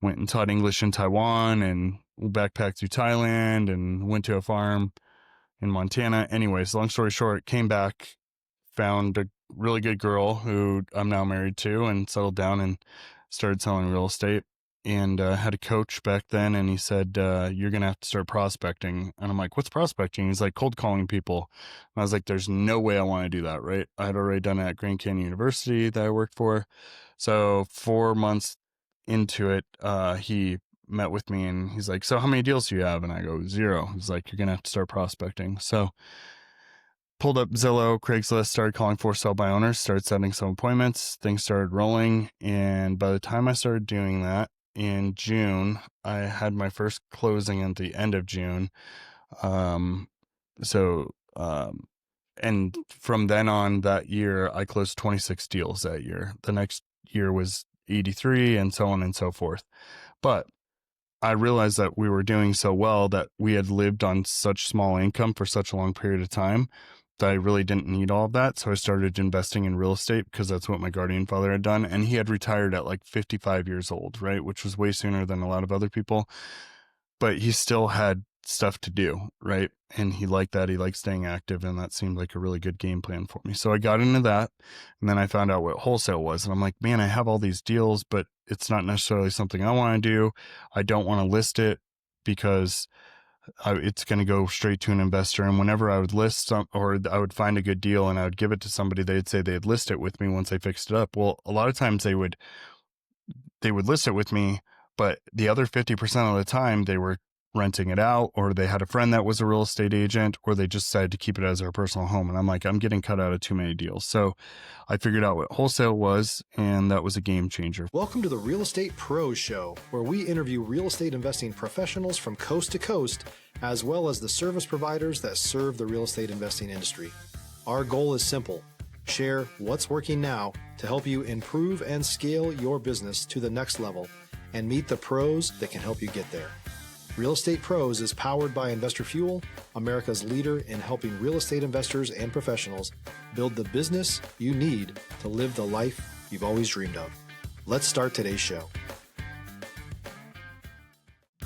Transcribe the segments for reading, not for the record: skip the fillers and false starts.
went and taught English in Taiwan and backpacked through Thailand and went to a farm in Montana. Anyways, long story short, came back, found a really good girl who I'm now married to, and settled down and started selling real estate. And had a coach back then, and he said, you're going to have to start prospecting. And I'm like, what's prospecting? He's like, cold calling people. And I was like, there's no way I want to do that, right? I had already done it at Grand Canyon University that I worked for. So 4 months into it, he met with me and he's like, so how many deals do you have? And I go, 0. He's like, you're going to have to start prospecting. So pulled up Zillow, Craigslist, started calling for sell by owners, started setting some appointments, things started rolling. And by the time I started doing that in June, I had my first closing at the end of June. And from then on that year, I closed 26 deals that year. The next year was 83 and so on and so forth. But I realized that we were doing so well that we had lived on such small income for such a long period of time that I really didn't need all of that. So I started investing in real estate because that's what my guardian father had done. And he had retired at like 55 years old, right? Which was way sooner than a lot of other people. But he still had stuff to do, right? And he liked that. He liked staying active, and that seemed like a really good game plan for me. So I got into that, and then I found out what wholesale was. And I'm like, man, I have all these deals, but it's not necessarily something I want to do. I don't want to list it because it's going to go straight to an investor. And whenever I would list or I would find a good deal and I would give it to somebody, they'd say they'd list it with me once they fixed it up. Well, a lot of times they would list it with me, but the other 50% of the time they were renting it out, or they had a friend that was a real estate agent, or they just decided to keep it as their personal home. And I'm like, I'm getting cut out of too many deals. So I figured out what wholesale was, and that was a game changer. Welcome to the Real Estate Pros Show, where we interview real estate investing professionals from coast to coast, as well as the service providers that serve the real estate investing industry. Our goal is simple: share what's working now to help you improve and scale your business to the next level and meet the pros that can help you get there. Real Estate Pros is powered by Investor Fuel, America's leader in helping real estate investors and professionals build the business you need to live the life you've always dreamed of. Let's start today's show.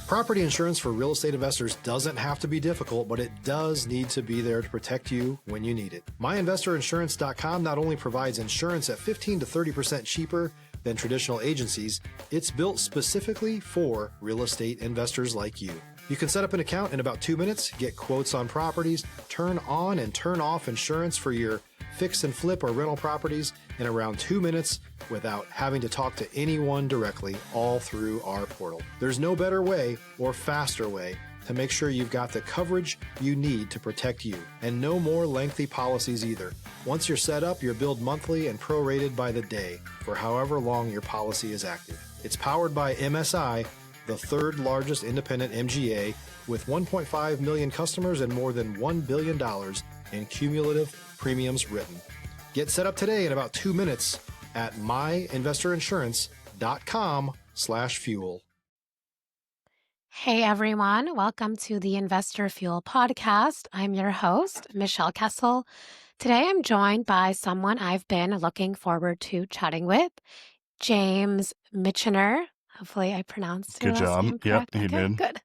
Property insurance for real estate investors doesn't have to be difficult, but it does need to be there to protect you when you need it. MyInvestorInsurance.com not only provides insurance at 15 to 30% cheaper than traditional agencies, it's built specifically for real estate investors like you. You can set up an account in about 2 minutes, get quotes on properties, turn on and turn off insurance for your fix and flip or rental properties in around 2 minutes without having to talk to anyone directly, all through our portal. There's no better way or faster way to make sure you've got the coverage you need to protect you, and no more lengthy policies either. Once you're set up, you're billed monthly and prorated by the day for however long your policy is active. It's powered by MSI, the third largest independent MGA, with 1.5 million customers and more than $1 billion in cumulative premiums written. Get set up today in about 2 minutes at myinvestorinsurance.com/fuel. Hey everyone, welcome to the Investor Fuel podcast. I'm your host, Michelle Kesil. Today I'm joined by someone I've been looking forward to chatting with, James Michener. Hopefully I pronounced your Good last job. name Yep, correct. he Okay, did. good.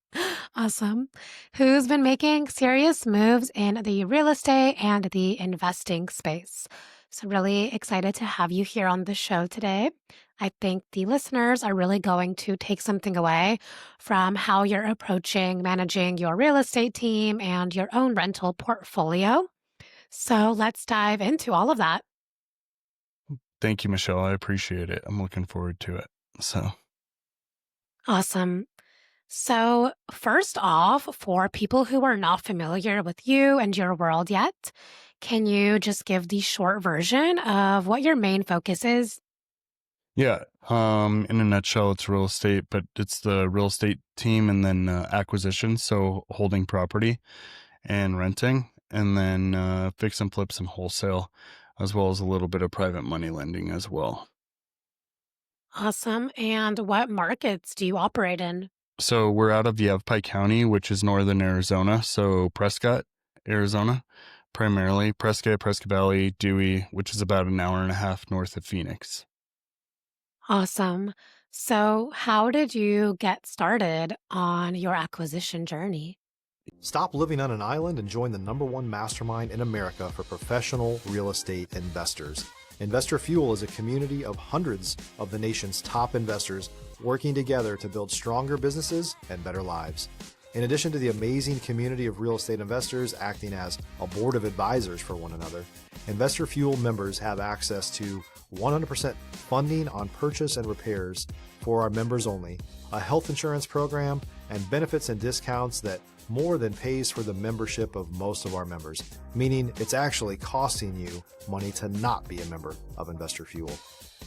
Awesome. Who's been making serious moves in the real estate and the investing space. So really excited to have you here on the show today. I think the listeners are really going to take something away from how you're approaching managing your real estate team and your own rental portfolio. So let's dive into all of that. Thank you, Michelle. I appreciate it. I'm looking forward to it. Awesome. So first off, for people who are not familiar with you and your world yet, can you just give the short version of what your main focus is? Yeah. In a nutshell, it's real estate, but it's the real estate team and then acquisition. So holding property and renting, and then fix and flips and wholesale, as well as a little bit of private money lending as well. Awesome. And what markets do you operate in? So we're out of Yavapai County, which is northern Arizona. So Prescott, Arizona, primarily Prescott Valley, Dewey, which is about an hour and a half north of Phoenix. Awesome. So, how did you get started on your acquisition journey? Stop living on an island and join the #1 mastermind in America for professional real estate investors. Investor Fuel is a community of hundreds of the nation's top investors working together to build stronger businesses and better lives. In addition to the amazing community of real estate investors acting as a board of advisors for one another, Investor Fuel members have access to 100% funding on purchase and repairs for our members only, a health insurance program, and benefits and discounts that more than pays for the membership of most of our members, meaning it's actually costing you money to not be a member of Investor Fuel.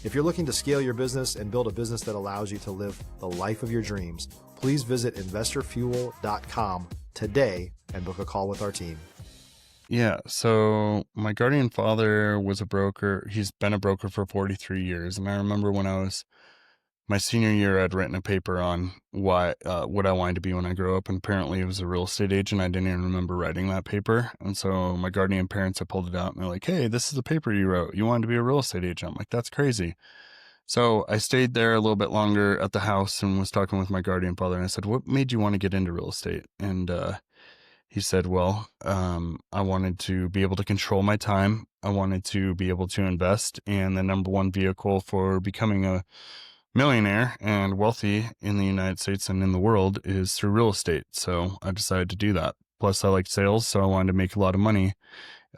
If you're looking to scale your business and build a business that allows you to live the life of your dreams, please visit investorfuel.com today and book a call with our team. Yeah, so my guardian father was a broker. He's been a broker for 43 years. And I remember when I was my senior year, I'd written a paper on what I wanted to be when I grew up. And apparently it was a real estate agent. I didn't even remember writing that paper. And so my guardian parents had pulled it out and they're like, hey, this is the paper you wrote. You wanted to be a real estate agent. I'm like, that's crazy. So I stayed there a little bit longer at the house and was talking with my guardian father. And I said, what made you want to get into real estate? And he said, well, I wanted to be able to control my time. I wanted to be able to invest. And the #1 vehicle for becoming a millionaire and wealthy in the United States and in the world is through real estate. So I decided to do that. Plus, I like sales. So I wanted to make a lot of money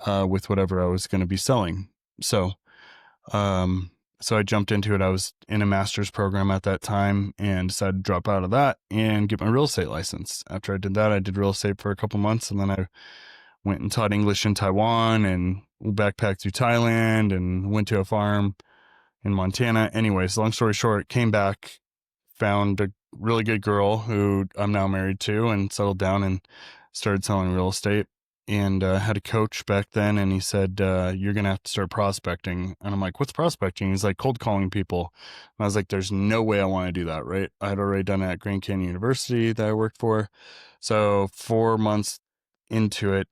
with whatever I was going to be selling. So I jumped into it. I was in a master's program at that time and decided to drop out of that and get my real estate license. After I did that, I did real estate for a couple months, and then I went and taught English in Taiwan and backpacked through Thailand and went to a farm in Montana. Anyways, long story short, came back, found a really good girl who I'm now married to, and settled down and started selling real estate. And had a coach back then, and he said, you're going to have to start prospecting. And I'm like, what's prospecting? He's like, cold calling people. And I was like, there's no way I want to do that, right? I had already done it at Grand Canyon University that I worked for. So 4 months into it,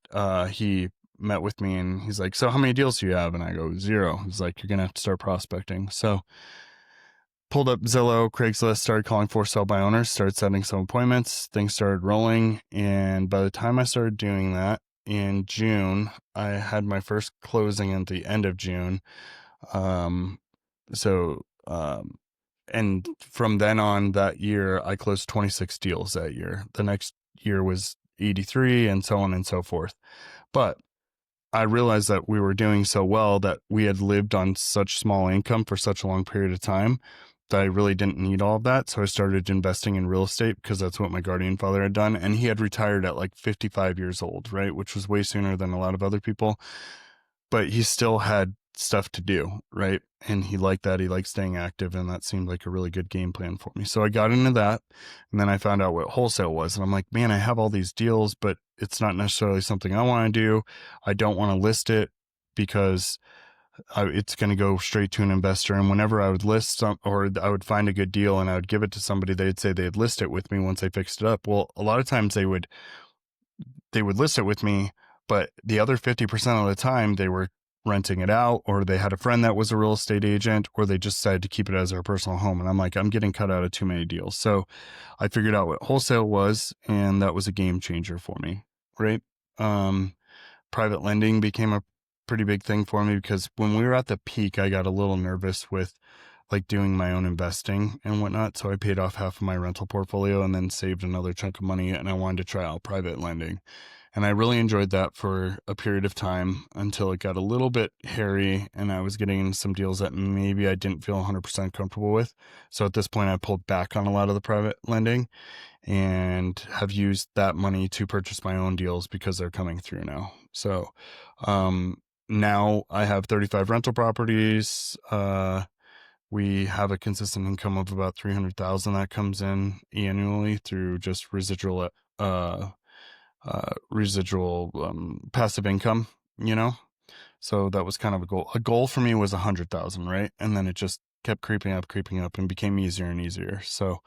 he met with me and he's like, so how many deals do you have? And I go, 0. He's like, you're going to have to start prospecting. So pulled up Zillow, Craigslist, started calling for sell by owners, started setting some appointments, things started rolling. And by the time I started doing that, in June, I had my first closing at the end of June. And from then on that year, I closed 26 deals that year. The next year was 83 and so on and so forth. But I realized that we were doing so well that we had lived on such small income for such a long period of time that I really didn't need all of that. So I started investing in real estate because that's what my guardian father had done. And he had retired at like 55 years old, right? Which was way sooner than a lot of other people. But he still had stuff to do, right? And he liked that. He liked staying active. And that seemed like a really good game plan for me. So I got into that. And then I found out what wholesale was. And I'm like, man, I have all these deals, but it's not necessarily something I want to do. I don't want to list it because it's going to go straight to an investor. And whenever I would list or I would find a good deal and I would give it to somebody, they'd say they'd list it with me once they fixed it up. Well, a lot of times they would list it with me, but the other 50% of the time they were renting it out, or they had a friend that was a real estate agent, or they just decided to keep it as their personal home. And I'm like, I'm getting cut out of too many deals. So I figured out what wholesale was, and that was a game changer for me, right? Private lending became a pretty big thing for me because when we were at the peak, I got a little nervous with like doing my own investing and whatnot. So I paid off half of my rental portfolio and then saved another chunk of money, and I wanted to try out private lending. And I really enjoyed that for a period of time until it got a little bit hairy and I was getting into some deals that maybe I didn't feel 100% comfortable with. So at this point, I pulled back on a lot of the private lending and have used that money to purchase my own deals because they're coming through now. So now I have 35 rental properties. We have a consistent income of about $300,000 that comes in annually through just residual passive income, So that was kind of a goal. A goal for me was 100,000, right? And then it just kept creeping up and became easier and easier. So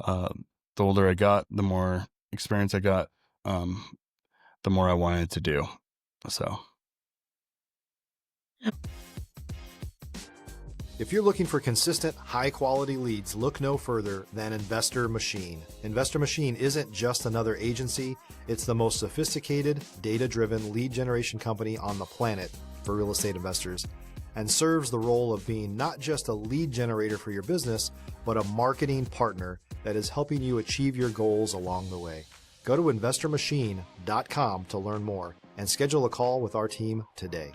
the older I got, the more experience I got, the more I wanted to do. So. If you're looking for consistent, high-quality leads, look no further than Investor Machine. Investor Machine isn't just another agency, it's the most sophisticated, data-driven lead generation company on the planet for real estate investors, and serves the role of being not just a lead generator for your business, but a marketing partner that is helping you achieve your goals along the way. Go to investormachine.com to learn more and schedule a call with our team today.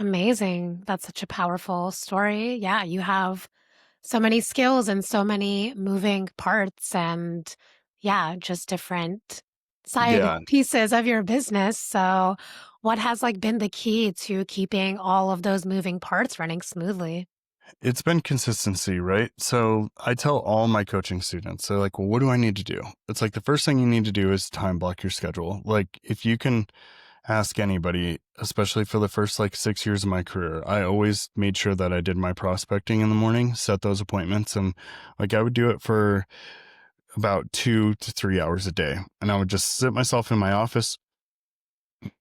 Amazing. That's such a powerful story. Yeah, you have so many skills and so many moving parts and yeah, just different side Yeah, pieces of your business. So, what has like been the key to keeping all of those moving parts running smoothly? it's been consistency, right? So I tell all my coaching students, they're like, well, what do I need to do? It's like the first thing you need to do is time block your schedule. Like if you can ask anybody, especially for the first like 6 years of my career, I always made sure that I did my prospecting in the morning, set those appointments. And like I would do it for about 2 to 3 hours a day. And I would just sit myself in my office,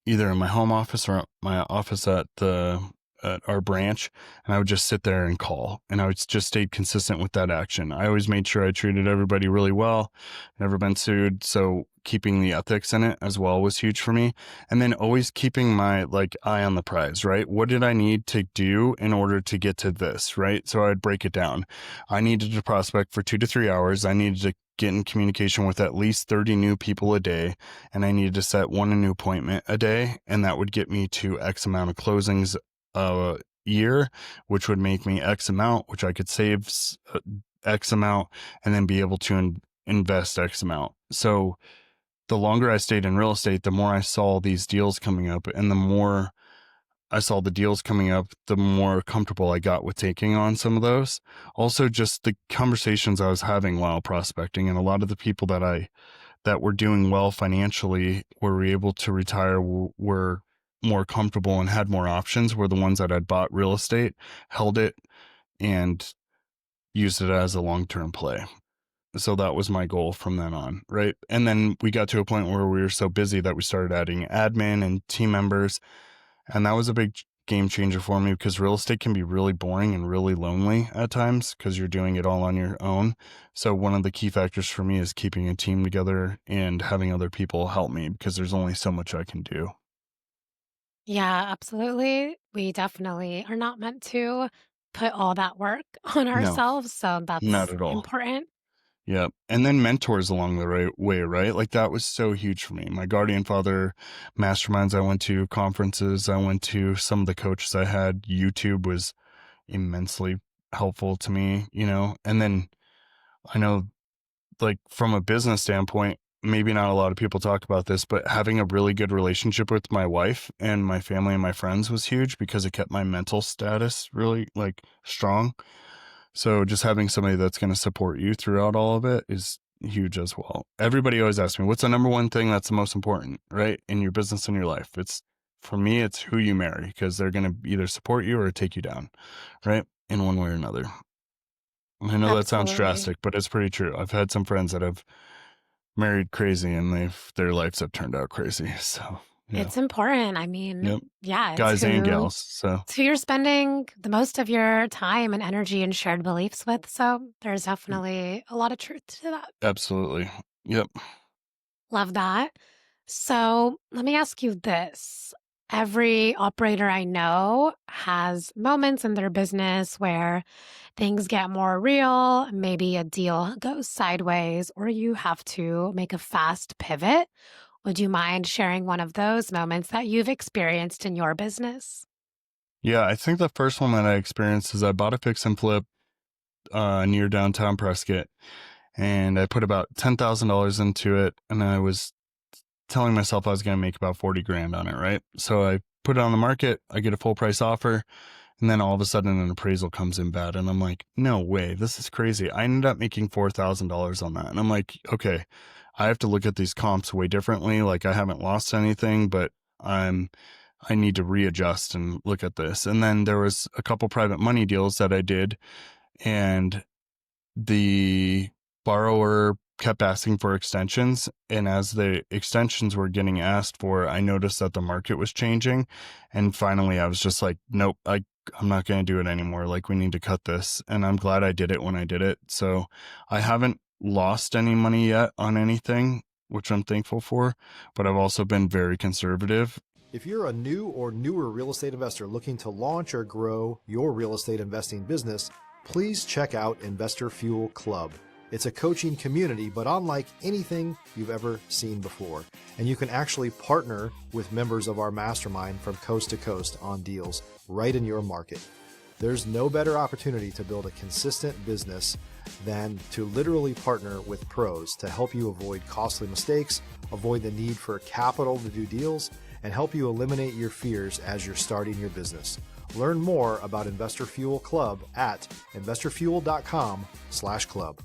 either in my home office or my office at our branch, and I would just sit there and call, and I would just stay consistent with that action. I always made sure I treated everybody really well, never been sued, so keeping the ethics in it as well was huge for me. And then always keeping my like eye on the prize, right? What did I need to do in order to get to this, right? So I'd break it down. I needed to prospect for 2 to 3 hours. I needed to get in communication with at least 30 new people a day, and I needed to set one new appointment a day, and that would get me to X amount of closings a year, which would make me X amount, which I could save X amount and then be able to invest X amount. So the longer I stayed in real estate, the more I saw these deals coming up, and the more I saw the deals coming up, the more comfortable I got with taking on some of those. Also, just the conversations I was having while prospecting, and a lot of the people that were doing well financially, were able to retire, were more comfortable and had more options, were the ones that had bought real estate, held it, and used it as a long-term play. So that was my goal from then on, right? And then we got to a point where we were so busy that we started adding admin and team members. And that was a big game changer for me, because real estate can be really boring and really lonely at times because you're doing it all on your own. So one of the key factors for me is keeping a team together and having other people help me, because there's only so much I can do. Yeah, absolutely. We definitely are not meant to put all that work on No, ourselves. So, not that's at all. important. Yeah. And then mentors along the right way, right? Like that was so huge for me. My guardian father, masterminds I went to, conferences I went to, some of the coaches I had, YouTube was immensely helpful to me, you know? And then I know, like from a business standpoint, maybe not a lot of people talk about this, but having a really good relationship with my wife and my family and my friends was huge, because it kept my mental status really like strong. So just having somebody that's going to support you throughout all of it is huge as well. Everybody always asks me, what's the number one thing that's the most important, right? In your business and your life? For me, it's who you marry, because they're going to either support you or take you down, right? In one way or another. I know that sounds Absolutely. drastic, but it's pretty true. I've had some friends that have married crazy, and their lives have turned out crazy. So yeah. It's important. I mean, Yep. yeah, Guys and gals. So it's who you're spending the most of your time and energy and shared beliefs with. So, there's definitely a lot of truth to that. absolutely. Yep. Love that. So let me ask you this. Every operator I know has moments in their business where things get more real, maybe a deal goes sideways, or you have to make a fast pivot. Would you mind sharing one of those moments that you've experienced in your business? Yeah, I think the first one that I experienced is I bought a fix and flip near downtown Prescott, and I put about $10,000 into it, and I was telling myself I was going to make about 40 grand on it, right? So I put it on the market, I get a full price offer, and then all of a sudden an appraisal comes in bad, and I'm like, no way, this is crazy. I ended up making $4,000 on that, and I'm like, okay, I have to look at these comps way differently. Like I haven't lost anything, but I need to readjust and look at this. And then there was a couple private money deals that I did, and the borrower kept asking for extensions. And as the extensions were getting asked for, I noticed that the market was changing. And finally, I was just like, nope, I'm not going to do it anymore. Like, we need to cut this. And I'm glad I did it when I did it. So I haven't lost any money yet on anything, which I'm thankful for, but I've also been very conservative. If you're a new or newer real estate investor looking to launch or grow your real estate investing business, please check out Investor Fuel Club. It's a coaching community, but unlike anything you've ever seen before. And you can actually partner with members of our mastermind from coast to coast on deals right in your market. There's no better opportunity to build a consistent business than to literally partner with pros to help you avoid costly mistakes, avoid the need for capital to do deals, and help you eliminate your fears as you're starting your business. Learn more about Investor Fuel Club at investorfuel.com/club.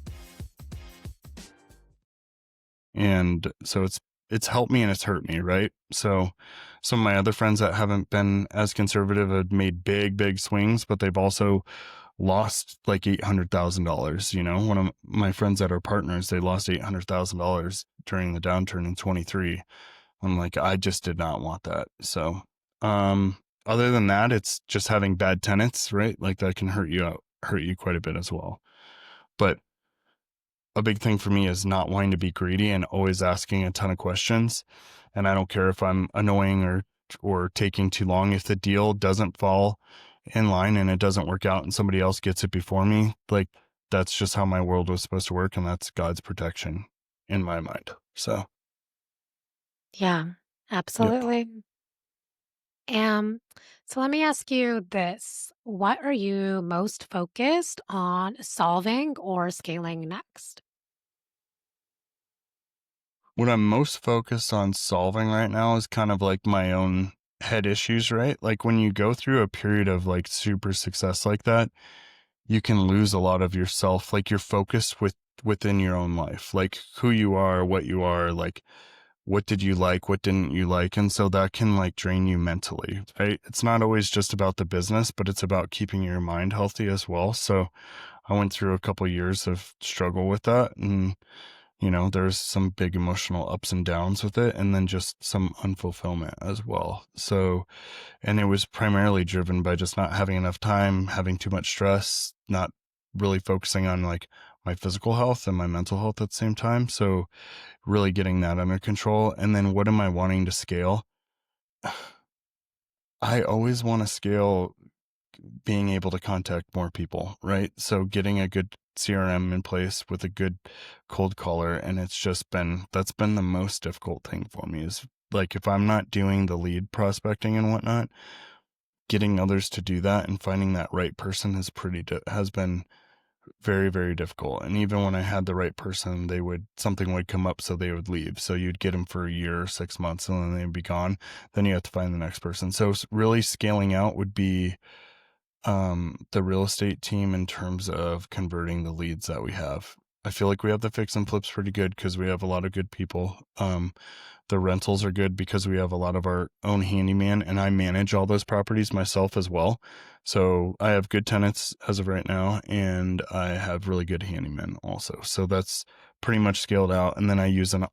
And so it's helped me and it's hurt me, right? So some of my other friends that haven't been as conservative have made big swings, but they've also lost like $800,000. You know, one of my friends that are partners, they lost $800,000 during the downturn in 23. I'm like, I just did not want that. So, other than that, it's just having bad tenants, right? Like that can hurt you quite a bit as well. But a big thing for me is not wanting to be greedy and always asking a ton of questions. And I don't care if I'm annoying or taking too long. If the deal doesn't fall in line and it doesn't work out and somebody else gets it before me, like that's just how my world was supposed to work. And that's God's protection in my mind. So, Yeah, yep. absolutely. So let me ask you this. What are you most focused on solving or scaling next? What I'm most focused on solving right now is kind of like my own head issues, right? Like when you go through a period of like super success like that, you can lose a lot of yourself. Like you're focused within your own life, like who you are, what you are, like what did you like, what didn't you like. And so that can like drain you mentally, right? It's not always just about the business, but it's about keeping your mind healthy as well. So I went through a couple of years of struggle with that, and you know, there's some big emotional ups and downs with it, and then just some unfulfillment as well. So, and it was primarily driven by just not having enough time, having too much stress, not really focusing on like my physical health and my mental health at the same time. So, really getting that under control. And then what am I wanting to scale? I always want to scale being able to contact more people, right? So getting a good CRM in place with a good cold caller. And that's been the most difficult thing for me is like, if I'm not doing the lead prospecting and whatnot, getting others to do that and finding that right person has been very, very difficult. And even when I had the right person, something would come up, so they would leave. So you'd get them for a year or 6 months and then they'd be gone. Then you have to find the next person. So really scaling out would be the real estate team in terms of converting the leads that we have. I feel like we have the fix and flips pretty good because we have a lot of good people. The rentals are good because we have a lot of our own handyman, and I manage all those properties myself as well. So I have good tenants as of right now, and I have really good handymen also. So that's pretty much scaled out. And then I use an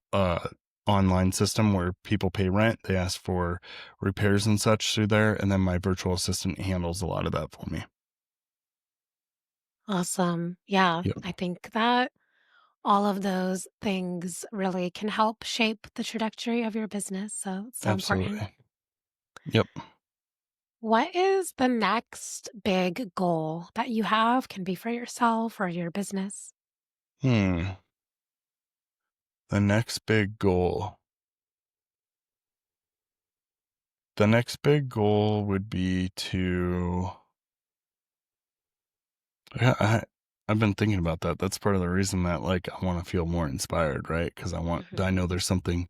online system where people pay rent. They ask for repairs and such through there. And then my virtual assistant handles a lot of that for me. Awesome. Yeah, Yep. I think that all of those things really can help shape the trajectory of your business. So it's so important. Absolutely. Yep. What is the next big goal that you have? Can be for yourself or your business. The next big goal. The next big goal would be to, yeah, I've been thinking about that. That's part of the reason that like I want to feel more inspired, right? Because I know there's something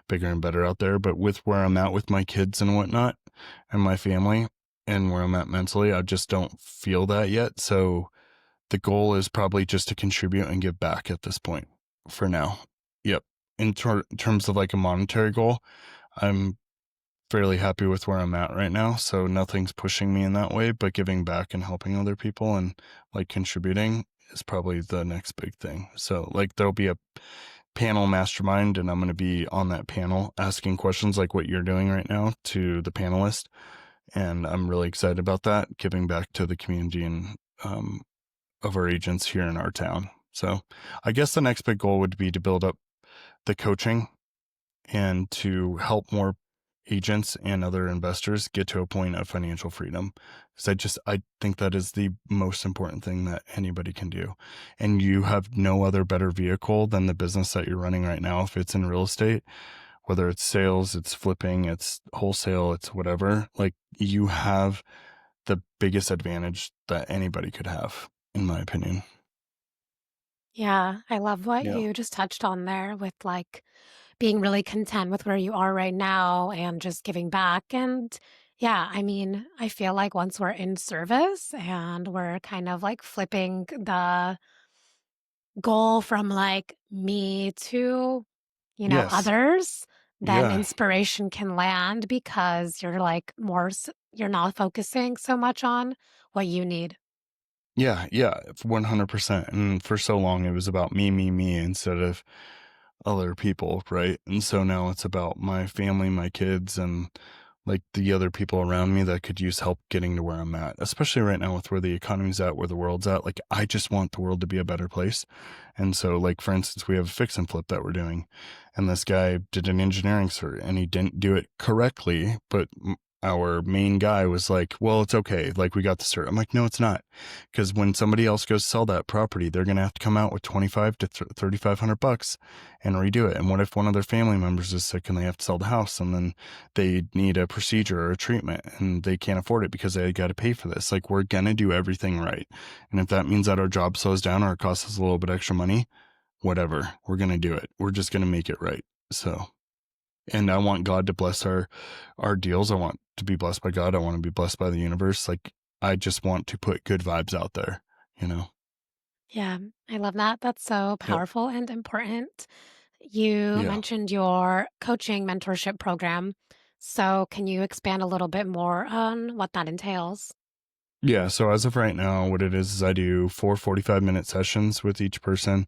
bigger and better out there. But with where I'm at with my kids and whatnot and my family and where I'm at mentally, I just don't feel that yet. So the goal is probably just to contribute and give back at this point for now. Yep. In terms of like a monetary goal, I'm fairly happy with where I'm at right now. So nothing's pushing me in that way, but giving back and helping other people and like contributing is probably the next big thing. So like there'll be a panel mastermind, and I'm going to be on that panel asking questions like what you're doing right now to the panelists. And I'm really excited about that, giving back to the community and of our agents here in our town. So I guess the next big goal would be to build up the coaching and to help more agents and other investors get to a point of financial freedom. Because I think that is the most important thing that anybody can do. And you have no other better vehicle than the business that you're running right now. If it's in real estate, whether it's sales, it's flipping, it's wholesale, it's whatever, like you have the biggest advantage that anybody could have, in my opinion. Yeah, I love what Yeah. you just touched on there with like being really content with where you are right now and just giving back. And yeah, I mean, I feel like once we're in service and we're kind of like flipping the goal from like me to, Yes. others, then Yeah. inspiration can land because you're like you're not focusing so much on what you need. Yeah. Yeah. 100%. And for so long, it was about me instead of other people, right? And so now it's about my family, my kids, and like the other people around me that could use help getting to where I'm at, especially right now with where the economy's at, where the world's at. Like, I just want the world to be a better place. And so, like, for instance, we have a fix and flip that we're doing, and this guy did an engineering cert and he didn't do it correctly, but our main guy was like, well, it's okay. Like, we got the cert. I'm like, no, it's not. Because when somebody else goes sell that property, they're going to have to come out with 25 to $3,500 and redo it. And what if one of their family members is sick and they have to sell the house, and then they need a procedure or a treatment and they can't afford it because they got to pay for this? Like, we're going to do everything right. And if that means that our job slows down or it costs us a little bit extra money, whatever, we're going to do it. We're just going to make it right. So, and I want God to bless our deals. I want to be blessed by God. I want to be blessed by the universe. Like, I just want to put good vibes out there, you know? Yeah, I love that. That's so Yep. powerful and important. You Yeah. mentioned your coaching mentorship program. So, can you expand a little bit more on what that entails? Yeah. So as of right now, what it is I do 45-minute sessions with each person.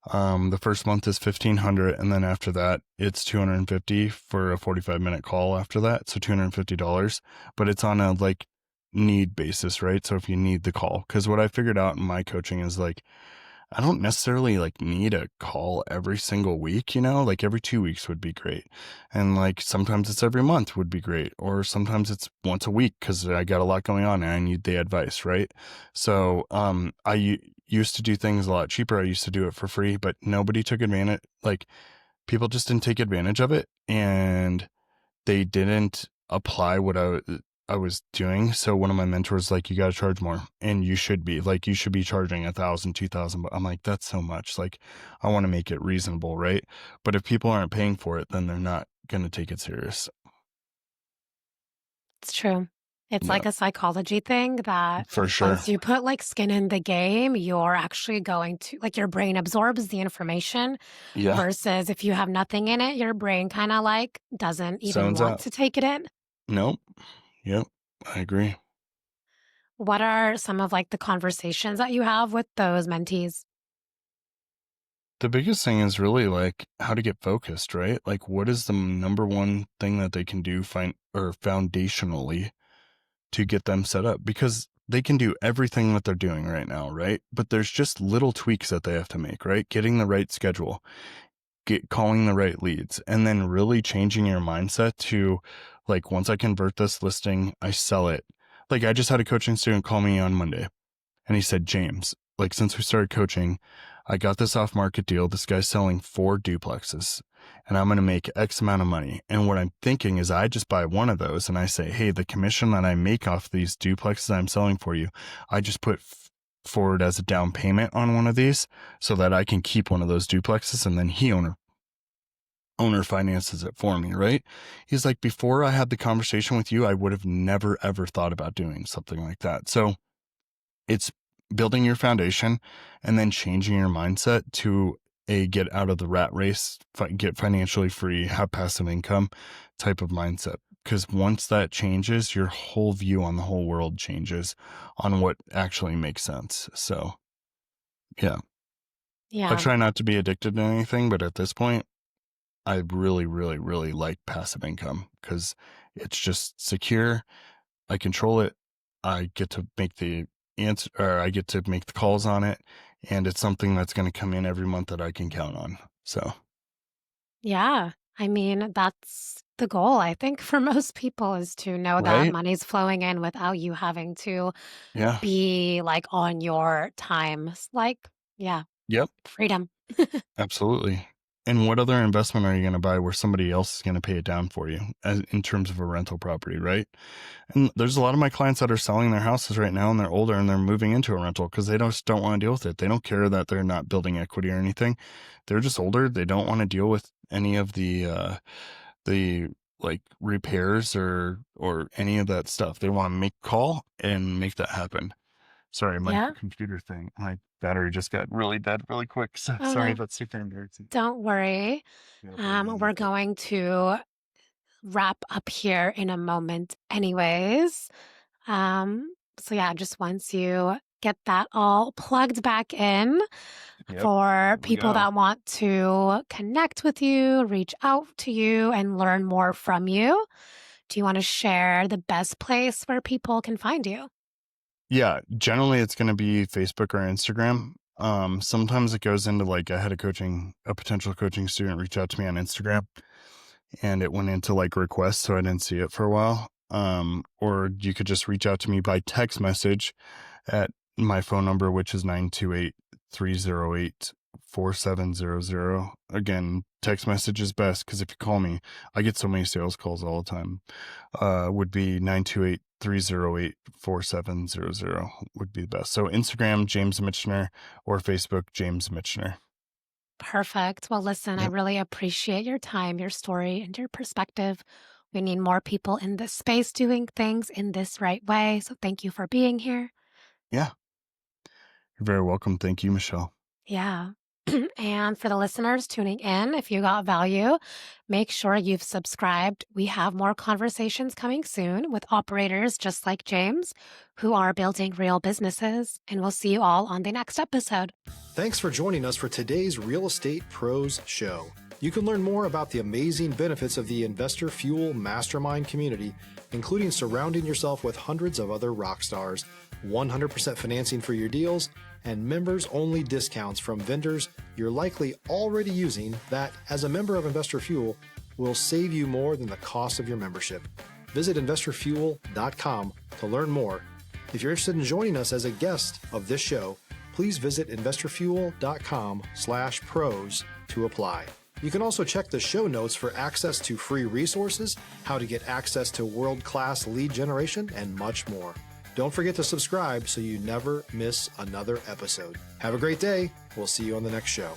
The first month is 1,500, and then after that, it's 250 for a 45-minute call after that. So $250, but it's on a like need basis, right? So if you need the call, because what I figured out in my coaching is like, I don't necessarily like need a call every single week, like every 2 weeks would be great. And like sometimes it's every month would be great. Or sometimes it's once a week because I got a lot going on and I need the advice, right? So used to do things a lot cheaper. I used to do it for free, but nobody took advantage. Like people just didn't take advantage of it. And they didn't apply what I was doing. So one of my mentors like, you got to charge more, and you should be charging 1,000, 2,000. But I'm like, that's so much. Like, I want to make it reasonable, right? But if people aren't paying for it, then they're not going to take it serious. It's true. It's Yeah, like a psychology thing that for sure. once you put like skin in the game, you're actually going to like your brain absorbs the information Yeah. versus if you have nothing in it, your brain kind of like doesn't even Zones want out. to take it in. Nope. Yep. I agree. What are some of like the conversations that you have with those mentees? The biggest thing is really like how to get focused, right? Like, what is the number one thing that they can do foundationally to get them set up, because they can do everything that they're doing right now, right? But there's just little tweaks that they have to make, right? Getting the right schedule, calling the right leads, and then really changing your mindset to like, once I convert this listing, I sell it. Like, I just had a coaching student call me on Monday and he said, James, like, since we started coaching, I got this off market deal. This guy's selling 4 duplexes and I'm going to make X amount of money. And what I'm thinking is I just buy one of those and I say, hey, the commission that I make off these duplexes I'm selling for you, I just put forward as a down payment on one of these so that I can keep one of those duplexes, and then he owner finances it for me, right? He's like, before I had the conversation with you, I would have never, ever thought about doing something like that. So it's building your foundation and then changing your mindset to get out of the rat race, get financially free, have passive income type of mindset. Because once that changes, your whole view on the whole world changes on what actually makes sense. So Yeah. I Yeah. try not to be addicted to anything, but at this point, I really, really, really like passive income because it's just secure. I control it. I get to make the answer, or I get to make the calls on it, and it's something that's going to come in every month that I can count on. So, Yeah. I mean, that's the goal, I think, for most people is to know that right? money's flowing in without you having to Yeah. be like on your time. Like, yeah, Yep. freedom. Absolutely. And what other investment are you going to buy where somebody else is going to pay it down for you in terms of a rental property, right? And there's a lot of my clients that are selling their houses right now and they're older and they're moving into a rental because they just don't want to deal with it. They don't care that they're not building equity or anything. They're just older. They don't want to deal with any of the like repairs or any of that stuff. They want to make a call and make that happen. Sorry, my Yeah. computer thing, my battery just got really dead really quick. So Oh, sorry, no, that's super embarrassing. don't worry. Yeah, plug it in real We're quick. going to wrap up here in a moment, anyways. So yeah, just once you get that all plugged back in Yep, for here we people go. that want to connect with you, reach out to you, and learn more from you, do you want to share the best place where people can find you? Yeah, generally it's going to be Facebook or Instagram. Sometimes it goes into like I had a potential coaching student reach out to me on Instagram and it went into like requests, so I didn't see it for a while. Or you could just reach out to me by text message at my phone number, which is 928-308-4700. Again, text message is best because if you call me, I get so many sales calls all the time. Would be 928-308-4700 would be the best. So Instagram, James Michener, or Facebook, James Michener. Perfect. Well, listen, I Yep. really appreciate your time, your story, and your perspective. We need more people in this space doing things in this right way. So thank you for being here. Yeah. You're very welcome. Thank you, Michelle. Yeah. And for the listeners tuning in, if you got value, make sure you've subscribed. We have more conversations coming soon with operators just like James who are building real businesses. And we'll see you all on the next episode. Thanks for joining us for today's Real Estate Pros Show. You can learn more about the amazing benefits of the Investor Fuel Mastermind community, including surrounding yourself with hundreds of other rock stars, 100% financing for your deals, and members-only discounts from vendors you're likely already using that, as a member of Investor Fuel, will save you more than the cost of your membership. Visit investorfuel.com to learn more. If you're interested in joining us as a guest of this show, please visit investorfuel.com/pros to apply. You can also check the show notes for access to free resources, how to get access to world-class lead generation, and much more. Don't forget to subscribe so you never miss another episode. Have a great day. We'll see you on the next show.